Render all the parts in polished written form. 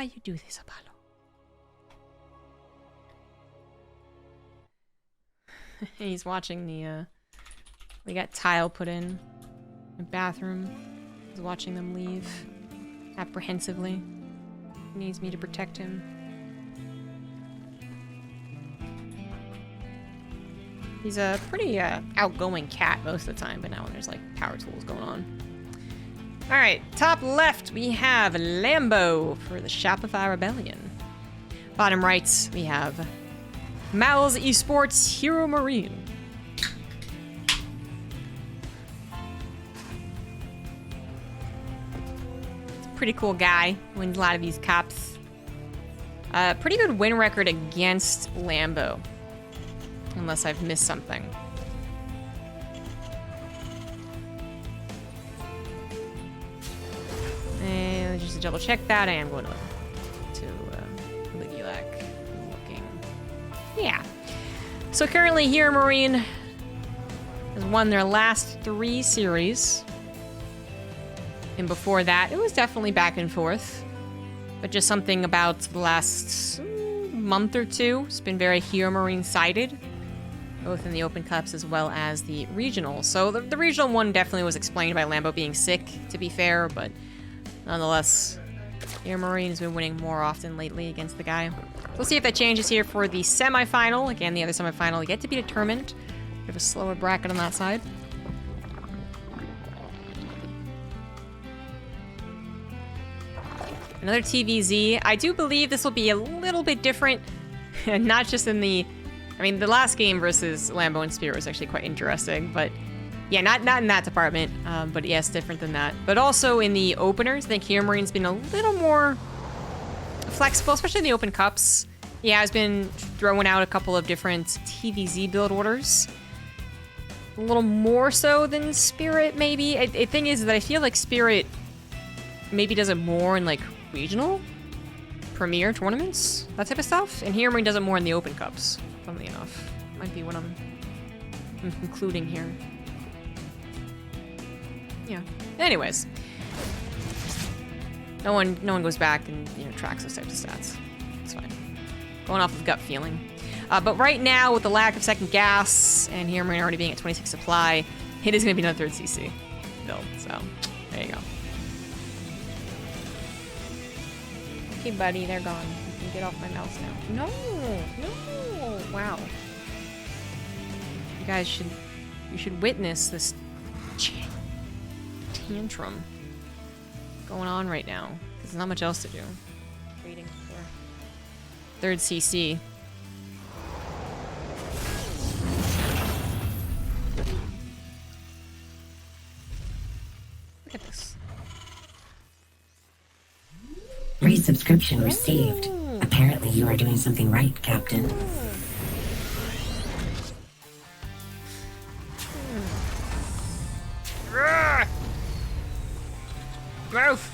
Why you do this, Apollo? He's watching the, we got tile put in the bathroom. He's watching them leave apprehensively. He needs me to protect him. He's a pretty outgoing cat most of the time, but now when there's like power tools going on. All right, top left we have Lambo for the Shopify Rebellion. Bottom right we have Mal's Esports HeRoMaRinE. Pretty cool guy, wins a lot of these cups. Pretty good win record against Lambo. Unless I've missed something. And just to double check that, I am going to Ligulac. Looking. Yeah. So currently HeRoMaRinE has won their last 3 series. And before that, it was definitely back and forth. But just something about the last month or two, it's been very HeRoMaRinE sided. Both in the Open Cups as well as the regional. So the regional one definitely was explained by Lambo being sick, to be fair, but nonetheless, HeRoMaRinE has been winning more often lately against the guy. We'll see if that changes here for the semifinal. Again, the other semifinal yet to be determined. Bit of a slower bracket on that side. Another TvZ. I do believe this will be a little bit different, not just in the... I mean, the last game versus Lambo and Spirit was actually quite interesting, but yeah, not in that department, but yes, different than that. But also in the openers, I think HeRoMaRinE's been a little more flexible, especially in the Open Cups. Yeah, has been throwing out a couple of different TvZ build orders. A little more so than Spirit, maybe. The thing is that I feel like Spirit maybe does it more in, like, regional, premier tournaments, that type of stuff. And HeRoMaRinE does it more in the Open Cups. Funnily enough, might be what I'm concluding here. Yeah. Anyways, no one goes back and tracks those types of stats. It's fine. Going off of gut feeling. But right now, with the lack of second gas and HeRoMaRinE already being at 26 supply, it is going to be another 3rd CC build. So there you go. Okay, buddy, they're gone. You can get off my mouse now. No. Wow. You guys should witness this tantrum going on right now. Because there's not much else to do. Waiting for 3rd CC. Look at this. Resubscription received. Apparently you are doing something right, Captain. Move!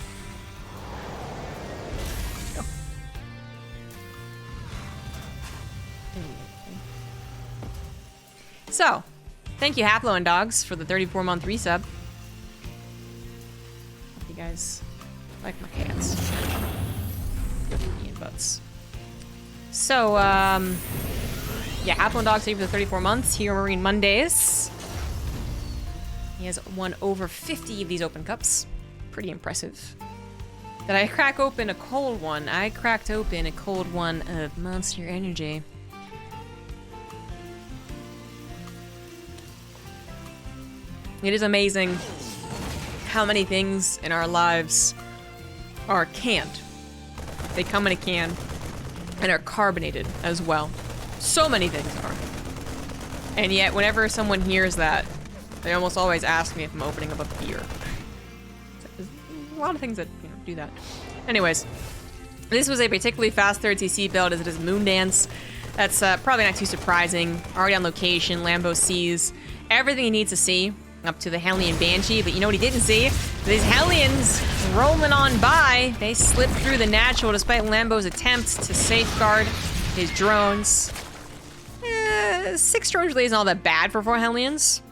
Go. So, thank you Haplo and Dogs for the 34-month resub. Hope you guys like my cats. And butts. So, yeah, Haplo and Dogs for the 34 months. HeRoMaRinE Mondays. He has won over 50 of these Open Cups. Pretty impressive. Did I crack open a cold one? I cracked open a cold one of Monster Energy. It is amazing how many things in our lives are canned. They come in a can and are carbonated as well. So many things are. And yet, whenever someone hears that, they almost always ask me if I'm opening up a beer. There's a lot of things that do that. Anyways, this was a particularly fast 3rd CC build as it is Moondance. That's probably not too surprising. Already on location, Lambo sees everything he needs to see up to the Hellion Banshee, but you know what he didn't see? These Hellions rolling on by. They slipped through the natural despite Lambo's attempts to safeguard his drones. 6 drones really isn't all that bad for 4 Hellions.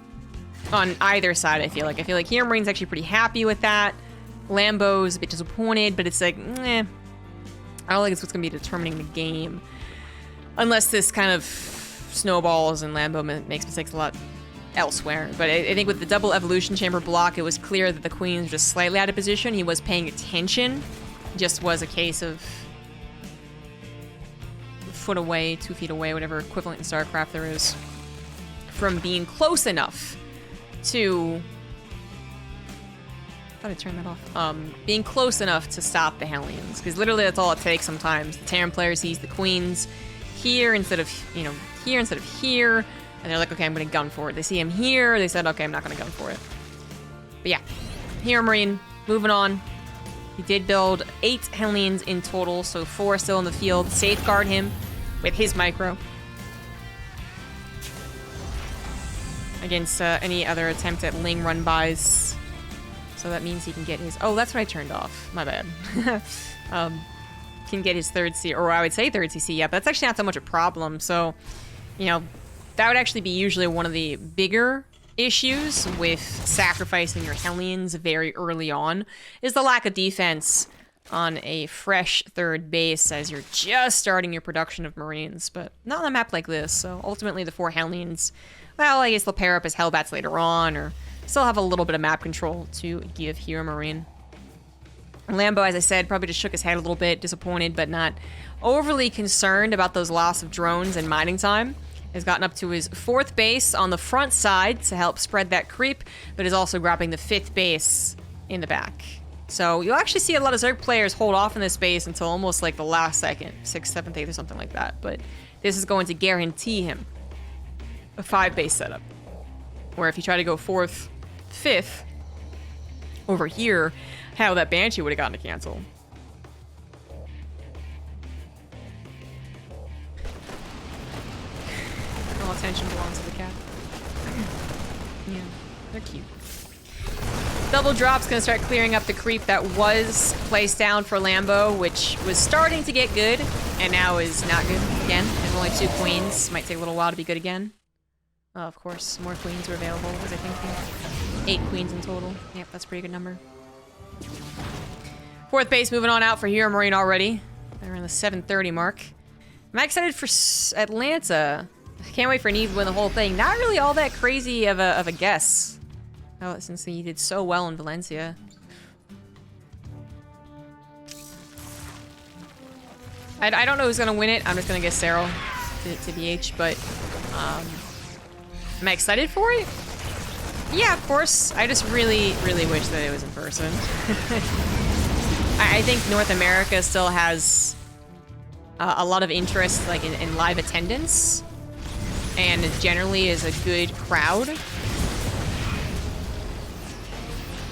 On either side, I feel like. HeRoMaRinE's actually pretty happy with that. Lambo's a bit disappointed, but it's like, I don't think it's what's going to be determining the game. Unless this kind of snowballs and Lambo makes mistakes a lot elsewhere. But I think with the double evolution chamber block, it was clear that the queens were just slightly out of position. He was paying attention. Just was a case of a foot away, 2 feet away, whatever equivalent in StarCraft there is, from being close enough to... I thought I turned that off. Being close enough to stop the Hellions. Because literally that's all it takes sometimes. The Terran player sees the queens here instead of, you know, here instead of here. And they're like, okay, I'm going to gun for it. They see him here. They said, okay, I'm not going to gun for it. But yeah. HeRoMaRinE, moving on. He did build 8 Hellions in total, so 4 still in the field. Safeguard him with his micro. Against any other attempt at Ling run-bys. So that means he can get his... Oh, that's what I turned off. My bad. Can get his 3rd CC, or I would say 3rd CC, yeah, but that's actually not so much a problem. So, you know, that would actually be usually one of the bigger issues with sacrificing your Hellions very early on, is the lack of defense on a fresh 3rd base as you're just starting your production of Marines, but not on a map like this. So ultimately the 4 Hellions, well, I guess they'll pair up as Hellbats later on, or still have a little bit of map control to give HeRoMaRinE. Lambo, as I said, probably just shook his head a little bit, disappointed, but not overly concerned about those loss of drones and mining time. Has gotten up to his 4th base on the front side to help spread that creep, but is also grabbing the 5th base in the back. So you'll actually see a lot of Zerg players hold off in this base until almost like the last second, 6th, 7th, 8th, or something like that. But this is going to guarantee him a 5 base setup, where if you try to go 4th, 5th over here, how that Banshee would have gotten to cancel. All attention belongs to the cat. Yeah, they're cute. Double Drop's gonna start clearing up the creep that was placed down for Lambo, which was starting to get good, and now is not good again. There's only 2 queens. Might take a little while to be good again. Of course, more queens are available, was I thinking? 8 queens in total. Yep, that's a pretty good number. 4th base moving on out for HeRoMaRinE already. They're around the 7:30 mark. I'm excited for Atlanta. I can't wait for Neve to win the whole thing. Not really all that crazy of a guess. Oh, since he did so well in Valencia. I don't know who's gonna win it. I'm just gonna guess Cyril to BH, but am I excited for it? Yeah, of course. I just really, really wish that it was in person. I think North America still has a lot of interest, like in live attendance, and it generally is a good crowd.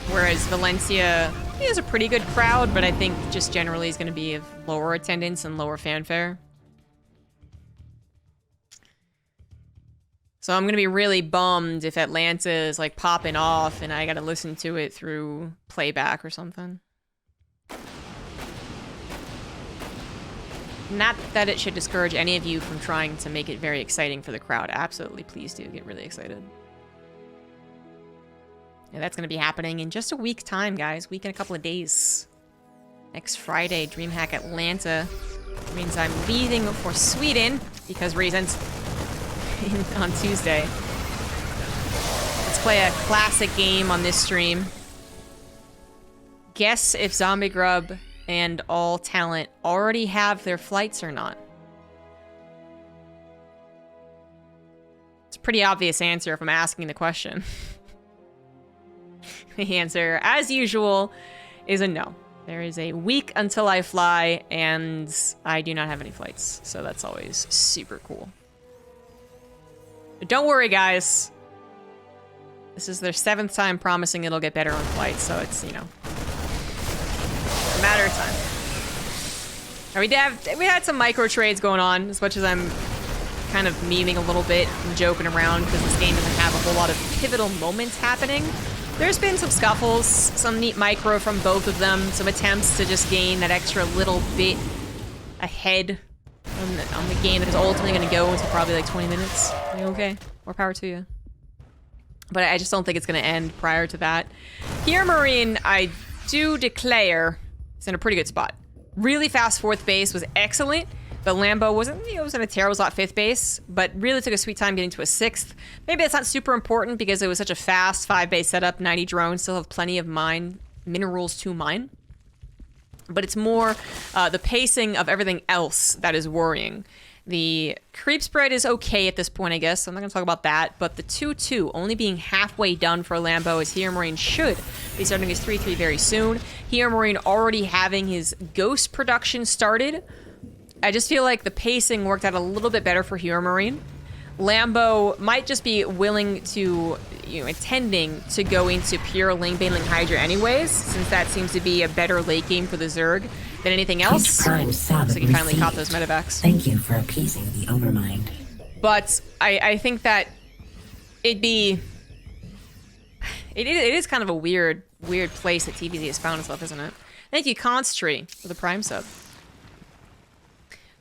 Whereas Valencia is a pretty good crowd, but I think just generally is going to be of lower attendance and lower fanfare. So I'm going to be really bummed if Atlanta is like popping off and I got to listen to it through playback or something. Not that it should discourage any of you from trying to make it very exciting for the crowd. Absolutely, please do get really excited. Yeah, that's going to be happening in just a week time, guys. Week and a couple of days. Next Friday, DreamHack Atlanta. Which means I'm leaving for Sweden, because reasons, on Tuesday. Let's play a classic game on this stream. Guess if ZombieGrub and all talent already have their flights or not. It's a pretty obvious answer if I'm asking the question. The answer, as usual, is a no. There is a week until I fly, and I do not have any flights. So that's always super cool. But don't worry, guys. This is their 7th time promising it'll get better on flights, so it's, you know, a matter of time. We had some micro trades going on, as much as I'm kind of memeing a little bit and joking around because this game doesn't have a whole lot of pivotal moments happening. There's been some scuffles, some neat micro from both of them, some attempts to just gain that extra little bit ahead on the game that is ultimately going to go into probably like 20 minutes. Are you okay? More power to you. But I just don't think it's going to end prior to that. HeRoMaRinE, I do declare, is in a pretty good spot. Really fast 4th base was excellent. The Lambo wasn't, it was in a terrible slot 5th base, but really took a sweet time getting to a 6th. Maybe that's not super important because it was such a fast 5 base setup. 90 drones still have plenty of minerals to mine. But it's more the pacing of everything else that is worrying. The creep spread is okay at this point, I guess. I'm not going to talk about that. But the 2-2 only being halfway done for Lambo, as HeRoMaRinE should be starting his 3-3 very soon. HeRoMaRinE already having his ghost production started. I just feel like the pacing worked out a little bit better for HeRoMaRinE. Lambo might just be willing to, intending to go into pure lane bane lane Hydra anyways, since that seems to be a better late game for the Zerg than anything else. Looks like he finally caught those medevacs. Thank you for appeasing the overmind. But I think that it is kind of a weird place that TvZ has found itself, isn't it? Thank you, Constree, for the Prime sub.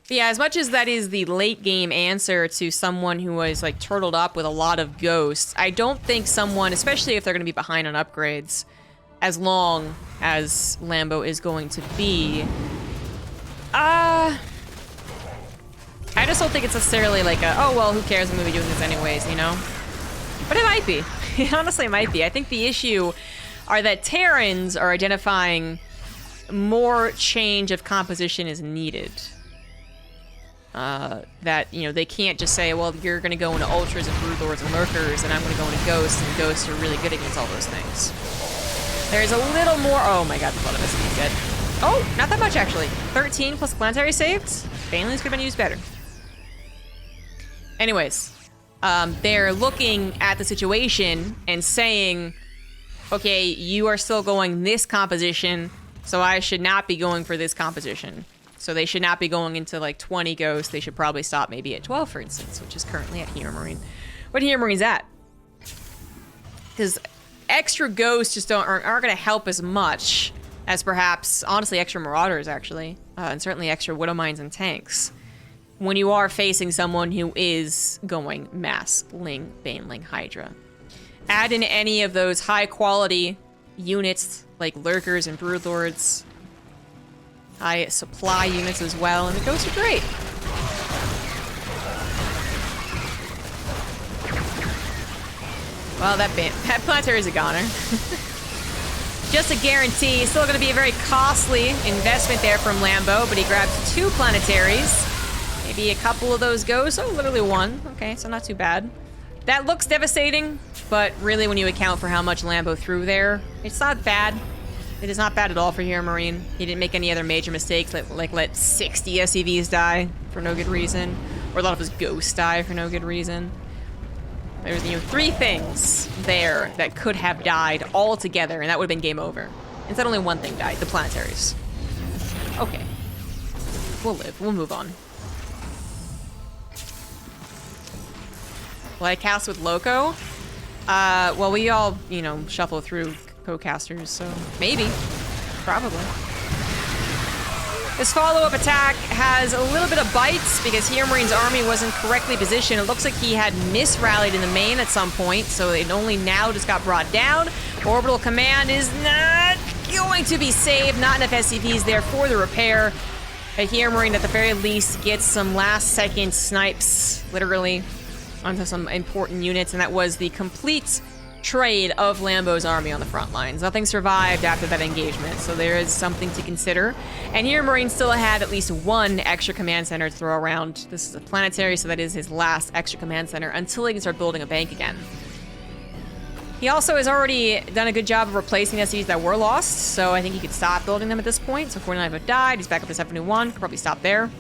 But yeah, as much as that is the late game answer to someone who was like turtled up with a lot of ghosts, I don't think someone, especially if they're going to be behind on upgrades, as long as Lambo is going to be, I just don't think it's necessarily like a, oh well, who cares, I'm going to be doing this anyways, you know? But it might be. Honestly, it might be. I think the issue are that Terrans are identifying more change of composition is needed. That, they can't just say, well, you're going to go into Ultras and Broodlords and Lurkers, and I'm going to go into Ghosts, and Ghosts are really good against all those things. There's a little more... Oh my god, there's a lot of SCVs dead. Oh, not that much, actually. 13 plus Planetary saved. Banelings could have been used better. Anyways, they're looking at the situation and saying, okay, you are still going this composition, so I should not be going for this composition. So they should not be going into like 20 ghosts. They should probably stop maybe at 12, for instance, which is currently at HeRoMaRinE. What HeRoMaRine's at? Because extra ghosts just aren't going to help as much as perhaps, honestly, extra Marauders, actually. And certainly extra Widow Mines and tanks. When you are facing someone who is going mass Ling, Baneling, Hydra. Add in any of those high-quality units like Lurkers and Broodlords. High supply units as well, and the ghosts are great. Well, that Planetary is a goner. Just a guarantee. Still going to be a very costly investment there from Lambo, but he grabs 2 Planetaries. Maybe a couple of those ghosts. Oh, literally 1. Okay, so not too bad. That looks devastating, but really when you account for how much Lambo threw there, it's not bad. It is not bad at all for HeRoMaRinE. He didn't make any other major mistakes, like let 60 SCVs die for no good reason, or a lot of his ghosts die for no good reason. There's 3 things there that could have died all together, and that would have been game over. Instead, only 1 thing died: the Planetaries. Okay, we'll live. We'll move on. Will I cast with Loco? Well, we all, shuffle through co-casters, so maybe. Probably. This follow-up attack has a little bit of bites because HeRoMaRiNE's army wasn't correctly positioned. It looks like he had misrallied in the main at some point, so it only now just got brought down. Orbital command is not going to be saved. Not enough SCVs there for the repair. But HeRoMaRiNE, at the very least, gets some last-second snipes, literally, onto some important units, and that was the complete trade of Lambo's army on the front lines. Nothing survived after that engagement, so there is something to consider. And HeRoMaRiNE still had at least 1 extra command center to throw around. This is a planetary, so that is his last extra command center until he can start building a bank again. He also has already done a good job of replacing SCVs that were lost, so I think he could stop building them at this point. So 49 have died, he's back up to 71, could probably stop there.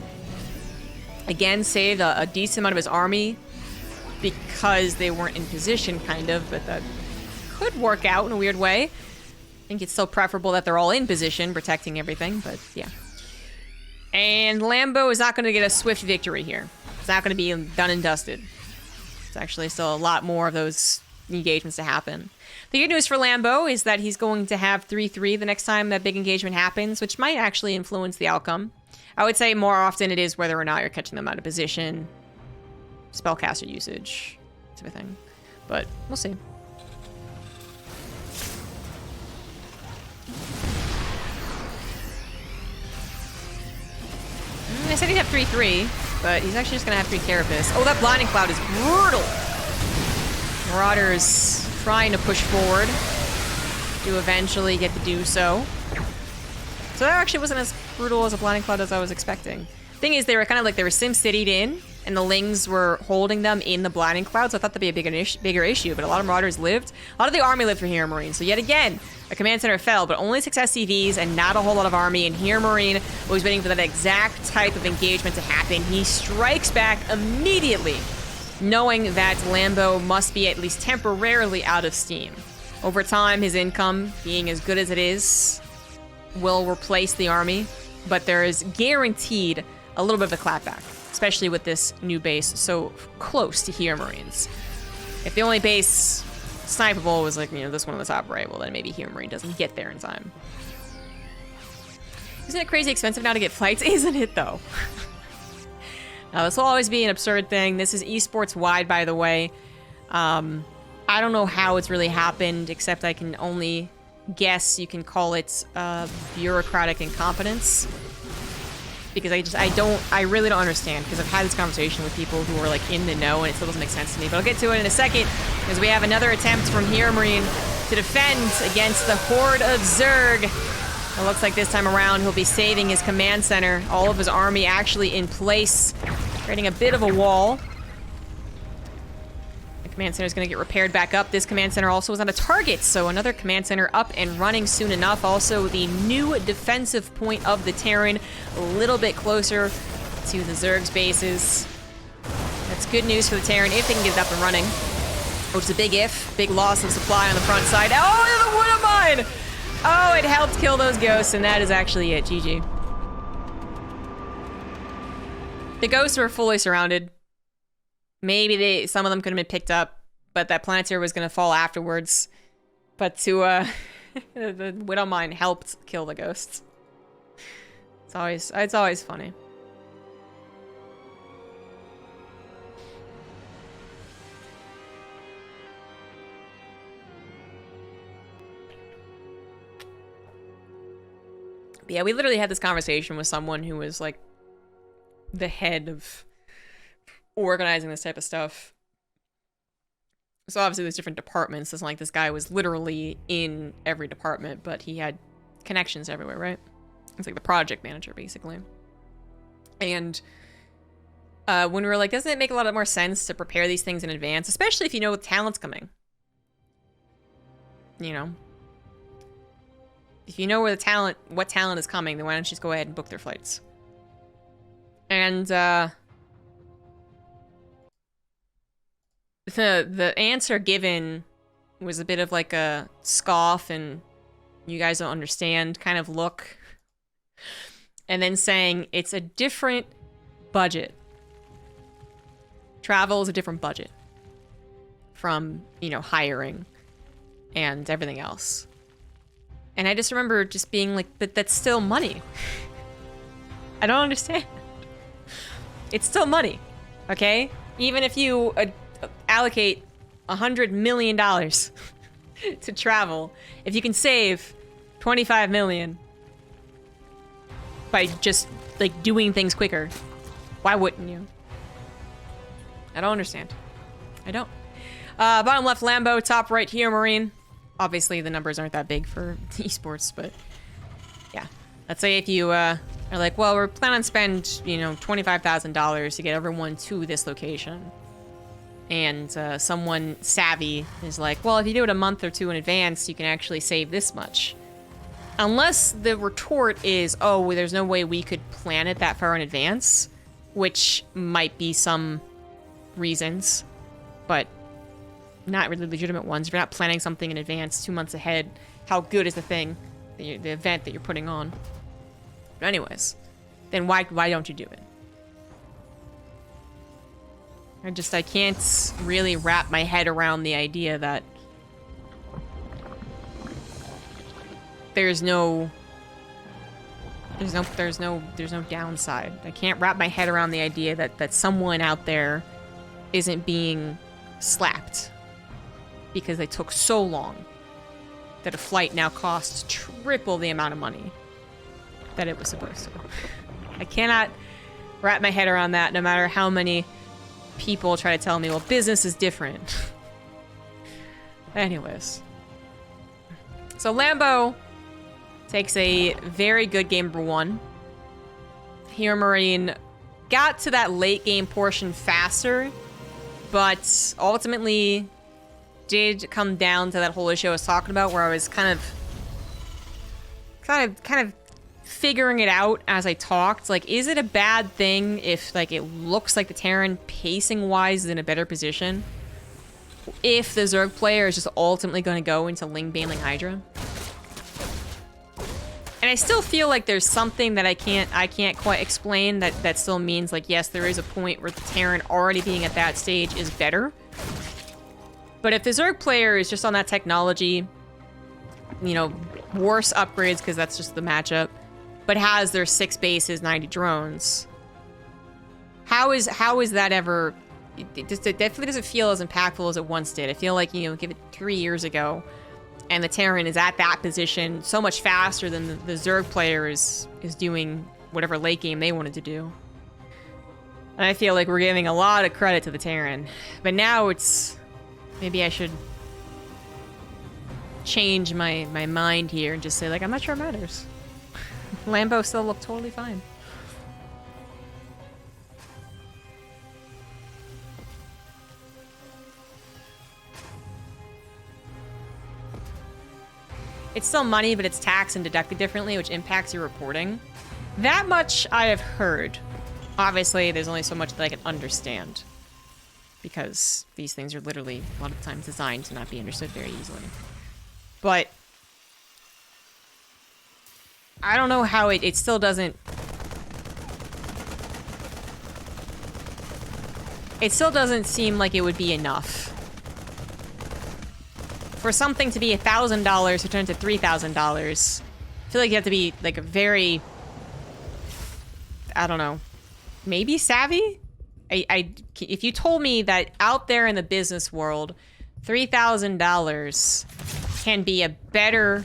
Again, saved a decent amount of his army because they weren't in position, kind of, but that could work out in a weird way. I think it's still preferable that they're all in position, protecting everything, but yeah. And Lambo is not going to get a swift victory here. It's not going to be done and dusted. It's actually still a lot more of those engagements to happen. The good news for Lambo is that he's going to have 3-3 the next time that big engagement happens, which might actually influence the outcome. I would say more often it is whether or not you're catching them out of position, spellcaster usage, type of thing. But we'll see. I said he'd have 3-3, but he's actually just gonna have 3 Carapace. Oh, that Blinding Cloud is brutal! Marauders trying to push forward to eventually get to do so. So that actually wasn't as brutal as a Blinding Cloud as I was expecting. Thing is, they were kind of like they were Sim-City'd in, and the Lings were holding them in the Blinding Cloud, so I thought that'd be a bigger issue, but a lot of Marauders lived. A lot of the army lived for HeRoMaRinE, so yet again, a command center fell, but only 6 SCVs and not a whole lot of army, and HeRoMaRinE was waiting for that exact type of engagement to happen. He strikes back immediately, knowing that Lambo must be at least temporarily out of steam. Over time, his income, being as good as it is, will replace the army, but there is guaranteed a little bit of a clapback, especially with this new base so close to HeRoMaRinE's. If the only base snipeable was like, you know, this one on the top right, well then maybe HeRoMaRinE doesn't get there in time. Isn't it crazy expensive now to get flights? Isn't it though? Now this will always be an absurd thing. This is esports wide, by the way. I don't know how it's really happened, except I can only guess you can call it bureaucratic incompetence. Because I really don't understand, because I've had this conversation with people who are like in the know and it still doesn't make sense to me. But I'll get to it in a second, because we have another attempt from HeRoMaRinE to defend against the Horde of Zerg. It looks like this time around he'll be saving his command center, all of his army actually in place, creating a bit of a wall. The command center is going to get repaired back up. This command center also was on a target, so another command center up and running soon enough. Also, the new defensive point of the Terran, a little bit closer to the Zerg's bases. That's good news for the Terran if they can get it up and running, which is a big if. Big loss of supply on the front side. Oh, the wood of mine! Oh, it helped kill those ghosts, and that is actually it. GG. The ghosts were fully surrounded. Maybe some of them could have been picked up, but that Planetary was going to fall afterwards. But to, the Widow Mine helped kill the ghosts. It's always funny. But yeah, we literally had this conversation with someone who was like the head of organizing this type of stuff. So obviously there's different departments. It's like this guy was literally in every department, but he had connections everywhere, right? It's like the project manager, basically. And when we were like, doesn't it make a lot more sense to prepare these things in advance, especially if you know what talent's coming? You know? If you know what talent is coming, then why don't you just go ahead and book their flights? And the answer given was a bit of like a scoff and you guys don't understand kind of look. And then saying it's a different budget. Travel is a different budget from, you know, hiring and everything else. And I just remember just being like, but that's still money. I don't understand. It's still money, okay? Even if you allocate $100 million to travel, if you can save $25 million by just like doing things quicker, why wouldn't you? I don't understand. I don't. Bottom left Lambo, top right HeRoMaRinE. Obviously the numbers aren't that big for esports, but yeah. Let's say if you are like, well, we're planning on spend, you know, $25,000 to get everyone to this location. And someone savvy is like, well, if you do it a month or two in advance, you can actually save this much. Unless the retort is, oh, well, there's no way we could plan it that far in advance, which might be some reasons, but not really legitimate ones. If you're not planning something in advance 2 months ahead, how good is the thing, the event that you're putting on? But anyways, then why don't you do it? I can't really wrap my head around the idea that there's no downside. I can't wrap my head around the idea that someone out there isn't being slapped because they took so long that a flight now costs triple the amount of money that it was supposed to. I cannot wrap my head around that, no matter how many people try to tell me, well, business is different. Anyways. So Lambo takes a very good game number 1. HeRoMaRinE got to that late game portion faster, but ultimately did come down to that whole issue I was talking about, where I was kind of figuring it out as I talked. Like, is it a bad thing if, like, it looks like the Terran pacing-wise is in a better position if the Zerg player is just ultimately going to go into Ling Baneling Hydra? And I still feel like there's something that I can't quite explain that still means, like, yes, there is a point where the Terran already being at that stage is better. But if the Zerg player is just on that technology, you know, worse upgrades because that's just the matchup, but has their 6 bases, 90 drones, how is that ever... It definitely doesn't feel as impactful as it once did. I feel like, you know, give it 3 years ago, and the Terran is at that position so much faster than the Zerg player is doing whatever late game they wanted to do. And I feel like we're giving a lot of credit to the Terran. But now it's... Maybe I should change my mind here and just say, like, I'm not sure it matters. Lambo still looked totally fine. It's still money, but it's taxed and deducted differently, which impacts your reporting. That much I have heard. Obviously, there's only so much that I can understand, because these things are literally, a lot of times, designed to not be understood very easily. But I don't know how it still doesn't... It still doesn't seem like it would be enough. For something to be $1,000 to turn to $3,000, I feel like you have to be, like, a very... I don't know. Maybe savvy? If you told me that out there in the business world, $3,000 can be a better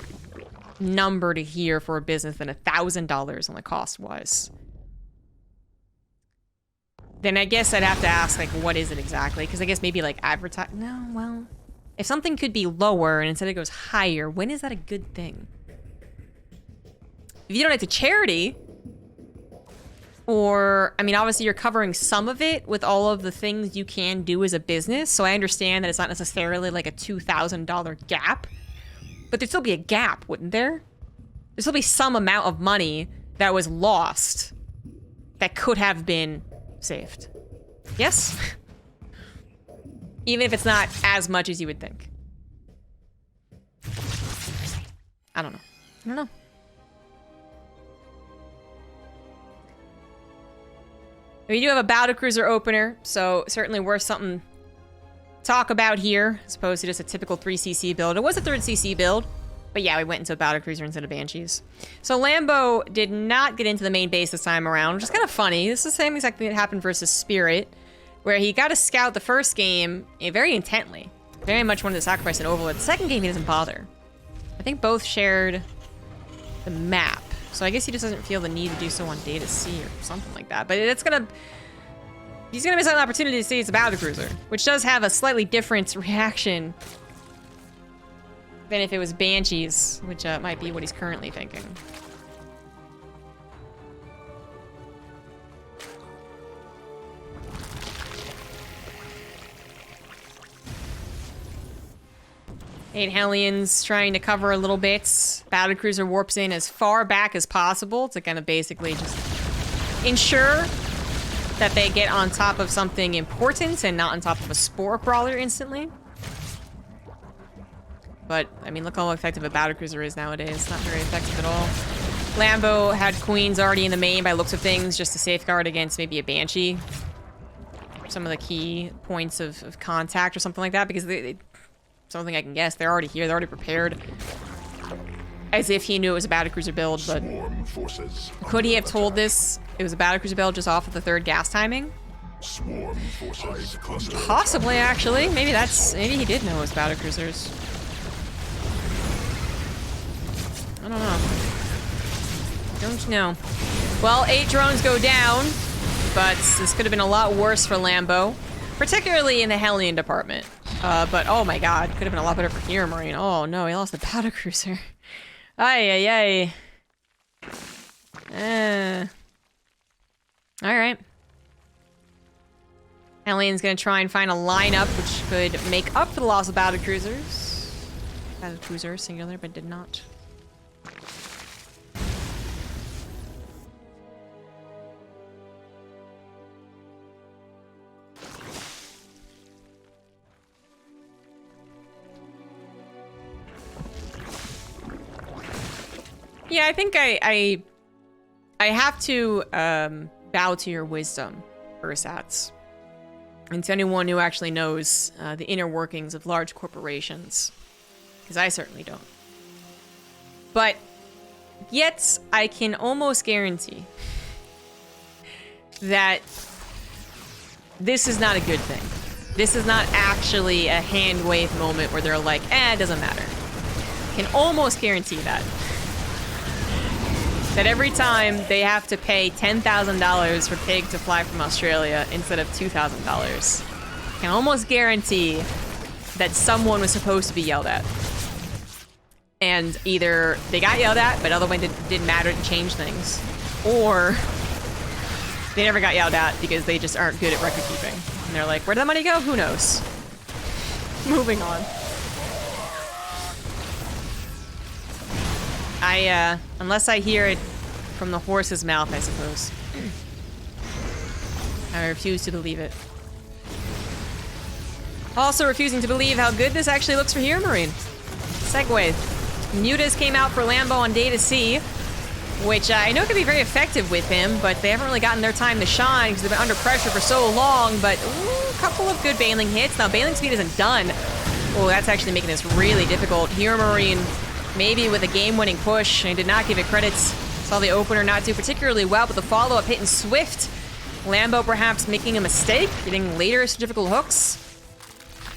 number to hear for a business than $1,000 on the cost-wise, then I guess I'd have to ask, like, what is it exactly? Because I guess maybe, like, advertise... No, well... If something could be lower and instead it goes higher, when is that a good thing? If you donate to charity... Or, I mean, obviously you're covering some of it with all of the things you can do as a business, so I understand that it's not necessarily like a $2,000 gap. But there'd still be a gap, wouldn't there? There'd still be some amount of money that was lost that could have been saved. Yes? Even if it's not as much as you would think. I don't know. I don't know. We do have a Battlecruiser opener, so certainly worth something to talk about here, as opposed to just a typical 3cc build. It was a 3rd-cc build, but yeah, we went into a Battlecruiser instead of Banshees. So Lambo did not get into the main base this time around, which is kind of funny. This is the same exact thing that happened versus Spirit, where he got to scout the first game very intently. Very much wanted to sacrifice an overload. The second game, he doesn't bother. I think both shared the map. So I guess he just doesn't feel the need to do so on Data C or something like that. But it's gonna... He's gonna miss out on an opportunity to see it's a Battlecruiser, which does have a slightly different reaction than if it was Banshees, which might be what he's currently thinking. Eight Hellions trying to cover a little bit. Battlecruiser warps in as far back as possible to kind of basically just ensure that they get on top of something important and not on top of a Spore Crawler instantly. But, I mean, look how effective a Battlecruiser is nowadays. Not very effective at all. Lambo had Queens already in the main by looks of things, just to safeguard against maybe a Banshee. Some of the key points of contact or something like that, because something I can guess. They're already here. They're already prepared. As if he knew it was a Battlecruiser build, but... Could he have told this it was a Battlecruiser build just off of the 3rd gas timing? Possibly, actually. Maybe he did know it was Battlecruisers. I don't know. Don't know. Well, 8 drones go down. but this could have been a lot worse for Lambo, particularly in the Hellion department. But oh my god, could have been a lot better for HeRoMaRinE. Oh no, he lost the battle cruiser. Ay, ay, ay. Alright. Hellion's gonna try and find a lineup which could make up for the loss of battle cruisers. Battle cruiser, singular, but did not. Yeah, I think I have to bow to your wisdom, Ursats. And to anyone who actually knows the inner workings of large corporations. Because I certainly don't. But yet, I can almost guarantee that this is not a good thing. This is not actually a hand wave moment where they're like, it doesn't matter. I can almost guarantee that. That every time they have to pay $10,000 for Pig to fly from Australia instead of $2,000, I can almost guarantee that someone was supposed to be yelled at. And either they got yelled at, but otherwise it didn't matter to change things, or they never got yelled at because they just aren't good at record keeping. And they're like, where'd that money go? Who knows? Moving on. Unless I hear it from the horse's mouth, I suppose. I refuse to believe it. Also refusing to believe how good this actually looks for HeRoMaRinE. Segue. Mutas came out for Lambo on day to see, which I know can be very effective with him, but they haven't really gotten their time to shine because they've been under pressure for so long, but a couple of good bailing hits. Now, bailing speed isn't done. Oh, that's actually making this really difficult. HeRoMaRinE maybe with a game-winning push. I did not give it credits. Saw the opener not do particularly well, but the follow-up hitting swift. Lambo perhaps making a mistake, getting later difficult hooks.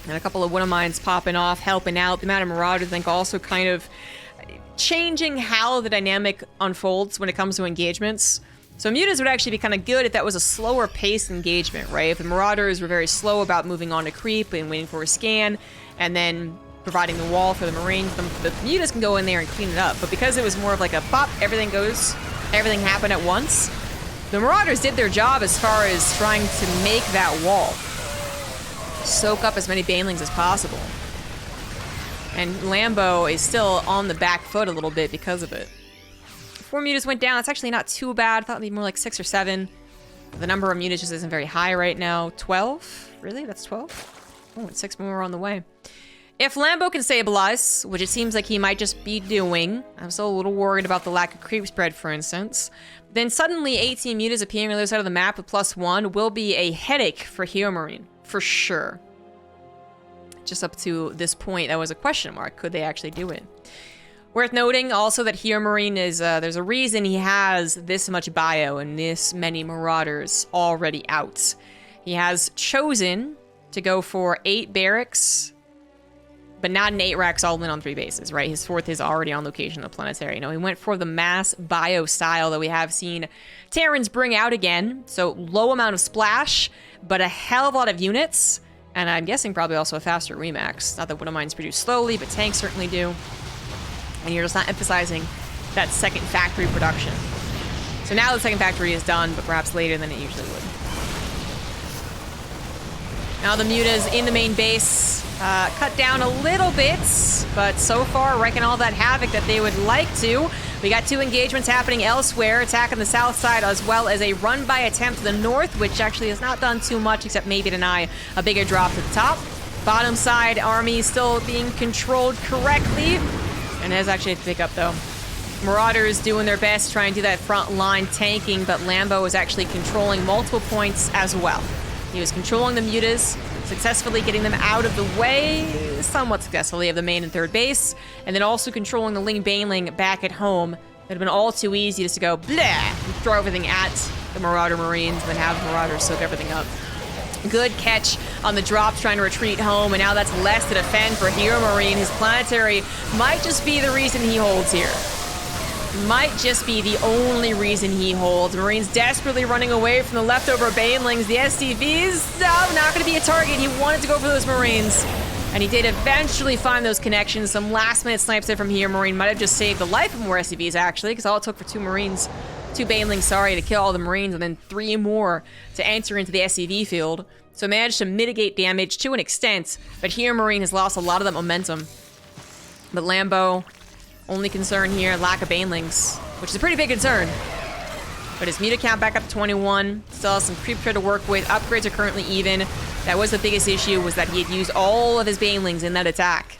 And a couple of Winnemines popping off, helping out. The amount of Marauders, I think, also kind of changing how the dynamic unfolds when it comes to engagements. So Mutas would actually be kind of good if that was a slower paced engagement, right? If the Marauders were very slow about moving on to creep and waiting for a scan, and then providing the wall for the Marines, the Mutas can go in there and clean it up. But because it was more of like a pop, everything happened at once, the Marauders did their job as far as trying to make that wall. Soak up as many banelings as possible. And Lambo is still on the back foot a little bit because of it. 4 Mutas went down. That's actually not too bad. I thought it'd be more like 6 or 7. The number of Mutas just isn't very high right now. 12? Really? That's 12? Oh, and 6 more on the way. If Lambo can stabilize, which it seems like he might just be doing, I'm still a little worried about the lack of creep spread, for instance, then suddenly 18 Mutas appearing on the other side of the map with +1 will be a headache for HeRoMaRinE, for sure. Just up to this point, that was a question mark. Could they actually do it? Worth noting also that HeRoMaRinE is, there's a reason he has this much bio and this many Marauders already out. He has chosen to go for 8 barracks, but not an 8 racks all in on 3 bases, right? His 4th is already on location of Planetary. No, he went for the mass bio style that we have seen Terrans bring out again. So low amount of splash, but a hell of a lot of units. And I'm guessing probably also a faster remax. Not that Winnemines produce slowly, but tanks certainly do. And you're just not emphasizing that second factory production. So now the second factory is done, but perhaps later than it usually would. Now the Mutas in the main base, cut down a little bit, but so far wrecking all that havoc that they would like to. We got 2 engagements happening elsewhere, attack on the south side as well as a run-by attempt to the north, which actually has not done too much except maybe deny a bigger drop to the top. Bottom side, army still being controlled correctly, and has actually to pick up though. Marauders doing their best trying to do that front line tanking, but Lambo was actually controlling multiple points as well. He was controlling the Mutas, successfully getting them out of the way, somewhat successfully, of the main and 3rd base, and then also controlling the Ling Baneling back at home. It would have been all too easy just to go blah and throw everything at the Marauder Marines and then have the Marauders soak everything up. Good catch on the drops trying to retreat home, and now that's less to defend for HeRoMaRinE. His Planetary might just be the reason he holds here. might just be the only reason he holds. Marines desperately running away from the leftover banelings. The SCVs, no, not going to be a target. He wanted to go for those Marines. And he did eventually find those connections. Some last-minute snipes there from HeRoMaRinE might have just saved the life of more SCVs, actually, because all it took for two banelings, sorry, to kill all the Marines, and then 3 more to enter into the SCV field. So managed to mitigate damage to an extent, but HeRoMaRinE has lost a lot of that momentum. But Lambo, only concern here, lack of banelings, which is a pretty big concern. But his muta count back up to 21. Still has some creep crit to work with. Upgrades are currently even. That was the biggest issue, was that he had used all of his banelings in that attack.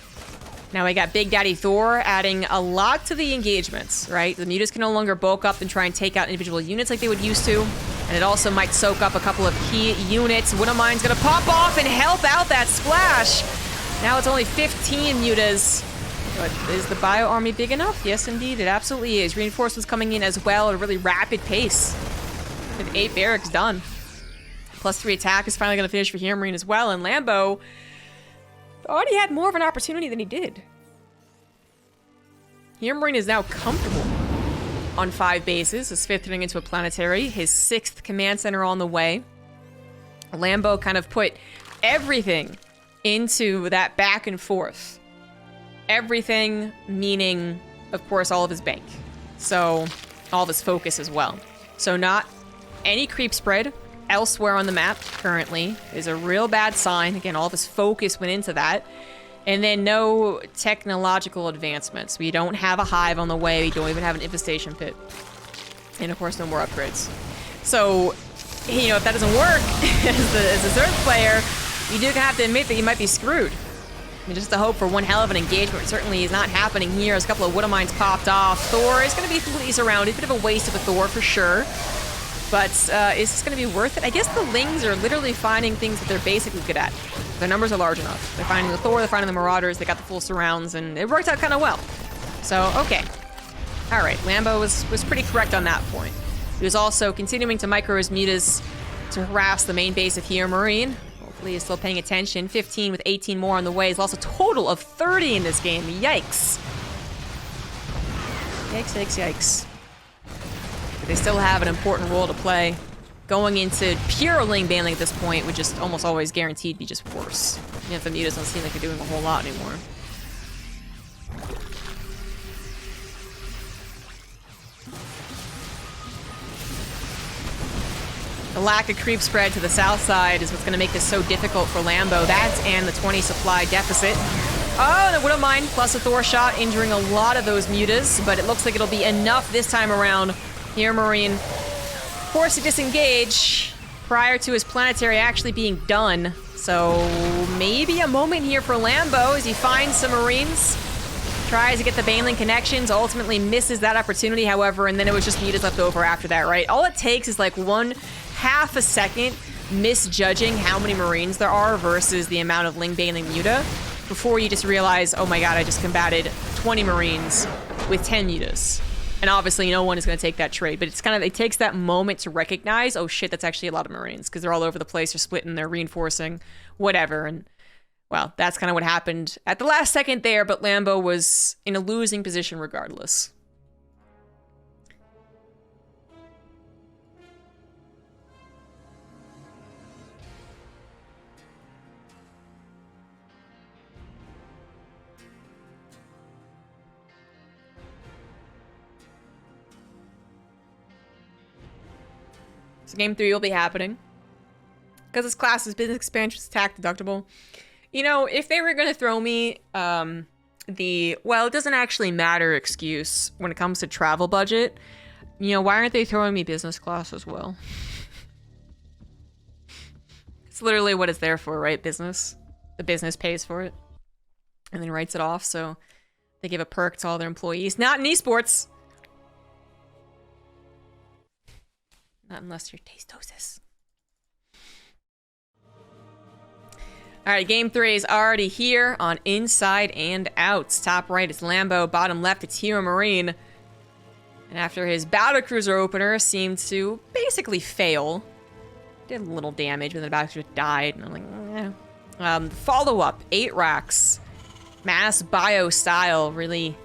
Now we got Big Daddy Thor adding a lot to the engagements, right? The mutas can no longer bulk up and try and take out individual units like they would used to. And it also might soak up a couple of key units. HeRoMaRinE's gonna pop off and help out that splash. Now it's only 15 mutas. But is the bio army big enough? Yes, indeed, it absolutely is. Reinforcements coming in as well at a really rapid pace. With 8 barracks done. +3 attack is finally going to finish for HeRoMaRinE as well. And Lambo already had more of an opportunity than he did. HeRoMaRinE is now comfortable on 5 bases. His 5th turning into a planetary. His 6th command center on the way. Lambo kind of put everything into that back and forth. Everything meaning, of course, all of his bank. So, all of his focus as well. So not any creep spread elsewhere on the map currently is a real bad sign. Again, all of his focus went into that. And then no technological advancements. We don't have a hive on the way. We don't even have an infestation pit. And of course, no more upgrades. So, you know, if that doesn't work as a third player, you do have to admit that you might be screwed. I mean, just the hope for one hell of an engagement certainly is not happening here. As a couple of Widow Mines popped off. Thor is going to be completely surrounded. Bit of a waste of a Thor for sure. But is this going to be worth it? I guess the Lings are literally finding things that they're basically good at. Their numbers are large enough. They're finding the Thor, they're finding the Marauders, they got the full surrounds, and it worked out kind of well. So, okay. Alright, Lambo was pretty correct on that point. He was also continuing to micro his mutas to harass the main base of HeRoMaRinE. Hopefully he's still paying attention. 15 with 18 more on the way. He's lost a total of 30 in this game. Yikes. Yikes, yikes, yikes. But they still have an important role to play. Going into pure Ling banning at this point would just almost always guaranteed be just worse. Even if the mutas don't seem like they're doing a whole lot anymore. The lack of creep spread to the south side is what's going to make this so difficult for Lambo. That and the 20 supply deficit. Oh, the Widow Mine plus a Thor shot, injuring a lot of those mutas, but it looks like it'll be enough this time around. HeRoMaRinE forced to disengage prior to his planetary actually being done. So maybe a moment here for Lambo as he finds some Marines. Tries to get the Baneling connections, ultimately misses that opportunity, however, and then it was just mutas left over after that, right? All it takes is like 1/2 a second misjudging how many Marines there are versus the amount of Ling Baneling muta before you just realize, oh my god, I just combated 20 Marines with 10 mutas. And obviously no one is going to take that trade, but it's kind of, it takes that moment to recognize, oh shit, that's actually a lot of Marines, because they're all over the place, they're splitting, they're reinforcing, whatever, and well, that's kind of what happened at the last second there, but Lambo was in a losing position regardless. So game 3 will be happening. Because this class is business expansion, it's tax deductible. You know, if they were going to throw me well, it doesn't actually matter excuse when it comes to travel budget, you know, why aren't they throwing me business class as well? It's literally what it's there for, right? Business. The business pays for it. And then writes it off, so they give a perk to all their employees. Not in esports! Not unless you're Tastosis. Alright, game 3 is already here on Inside and Out. Top right is Lambo, bottom left it's HeRoMaRinE. And after his battlecruiser opener seemed to basically fail, did a little damage, but then the battlecruiser died, and I'm like, eh. Follow-up, 8 racks. Mass bio style really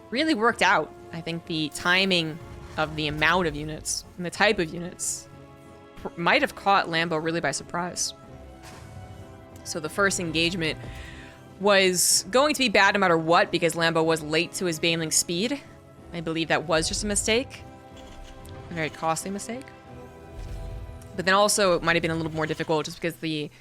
worked out I think the timing of the amount of units and the type of units might have caught Lambo really by surprise. So the first engagement was going to be bad no matter what because Lambo was late to his Baneling speed. I believe that was just a mistake. A very costly mistake. But then also it might have been a little more difficult just because the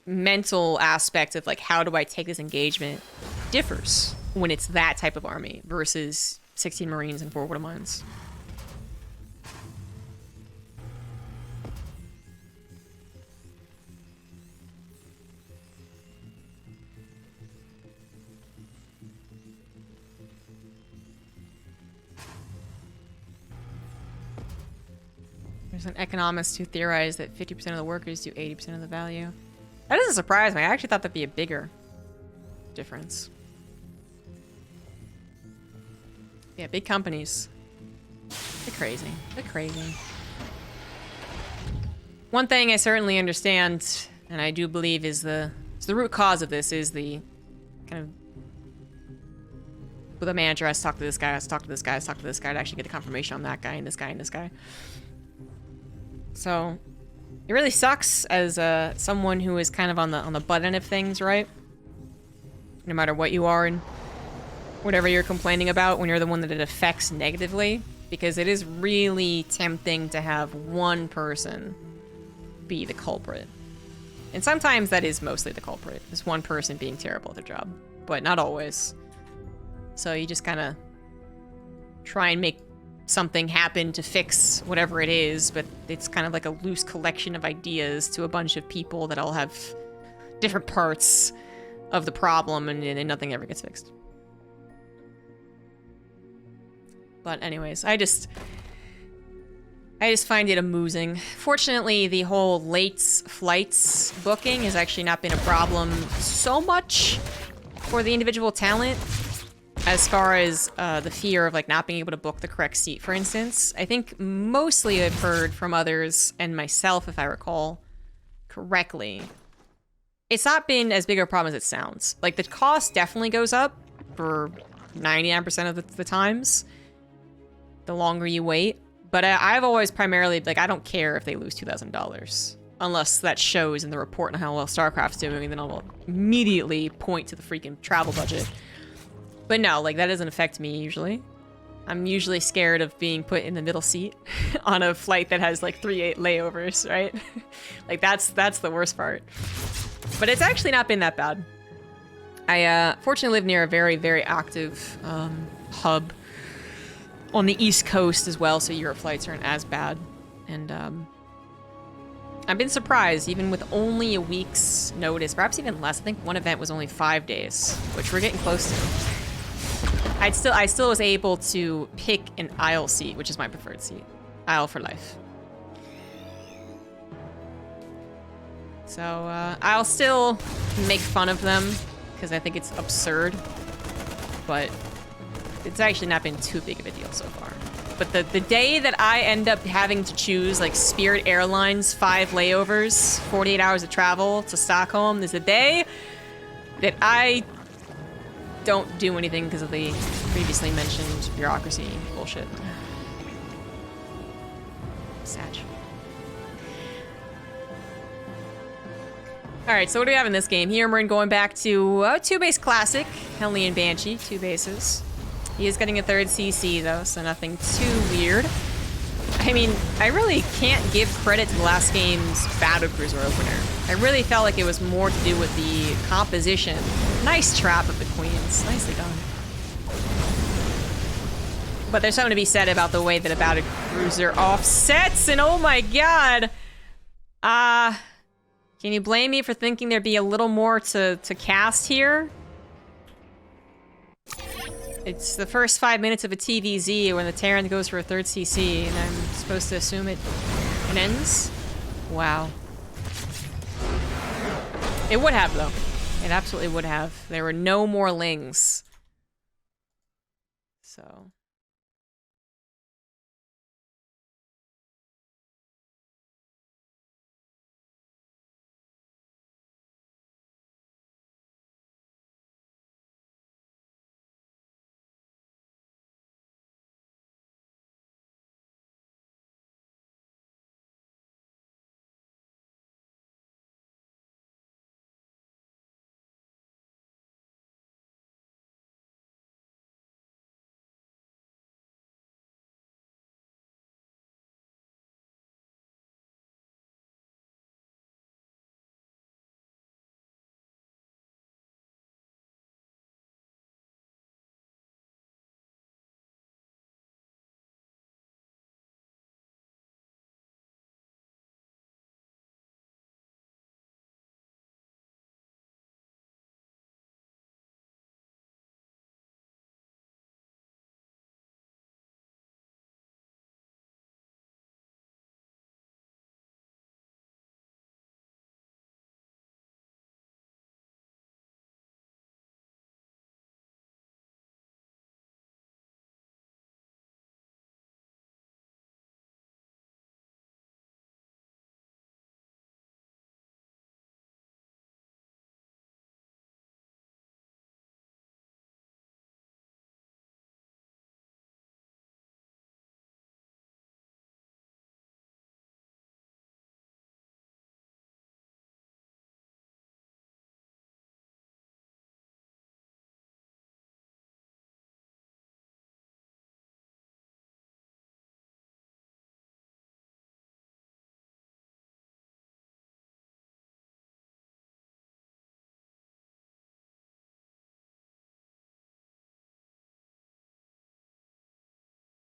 mental aspect of like, how do I take this engagement differs when it's that type of army versus 16 Marines and 4 Water Mines. There's an economist who theorized that 50% of the workers do 80% of the value. That doesn't surprise me. I actually thought that'd be a bigger difference. Yeah, big companies. They're crazy. They're crazy. One thing I certainly understand, and I do believe is the root cause of this is the kind of with a manager has to talk to this guy, has to talk to this guy, has to talk to this guy to actually get the confirmation on that guy and this guy and this guy. So it really sucks as someone who is kind of on the butt end of things, right? No matter what you are and whatever you're complaining about, when you're the one that it affects negatively, because it is really tempting to have one person be the culprit. And sometimes that is mostly the culprit, is one person being terrible at their job, but not always. So you just kind of try and make something happen to fix whatever it is, but it's kind of like a loose collection of ideas to a bunch of people that all have different parts of the problem, and nothing ever gets fixed. But anyways, I just find it amusing. Fortunately, the whole late flights booking has actually not been a problem so much for the individual talent. As far as the fear of like not being able to book the correct seat, for instance. I think mostly I've heard from others and myself, if I recall correctly, it's not been as big of a problem as it sounds. Like the cost definitely goes up for 99% of the times, the longer you wait. But I've always primarily, like, I don't care if they lose $2,000. Unless that shows in the report on how well StarCraft's doing, and then I'll immediately point to the freaking travel budget. But no, like, that doesn't affect me usually. I'm usually scared of being put in the middle seat on a flight that has like 3 layovers, right? Like, that's the worst part. But it's actually not been that bad. I fortunately live near a very, very active hub on the East Coast as well, so Europe flights aren't as bad. And I've been surprised, even with only a week's notice, perhaps even less. I think one event was only 5 days, which we're getting close to. I still was able to pick an aisle seat, which is my preferred seat. Aisle for life. So I'll still make fun of them because I think it's absurd, but it's actually not been too big of a deal so far. But the day that I end up having to choose like Spirit Airlines 5 layovers, 48 hours of travel to Stockholm is the day that I don't do anything because of the previously mentioned bureaucracy bullshit. Sad. Alright, so what do we have in this game? HeRoMaRinE going back to 2-base classic, Hellion Banshee, 2 bases. He is getting a 3rd CC though, so nothing too weird. I mean, I really can't give credit to the last game's Battlecruiser opener. I really felt like it was more to do with the composition. Nice trap of the Queens. Nicely done. But there's something to be said about the way that a Battlecruiser offsets, and oh my god! Can you blame me for thinking there'd be a little more to cast here? It's the first 5 minutes of a TvZ when the Terran goes for a 3rd CC, and I'm supposed to assume it ends? Wow. It would have, though. It absolutely would have. There were no more Lings. So...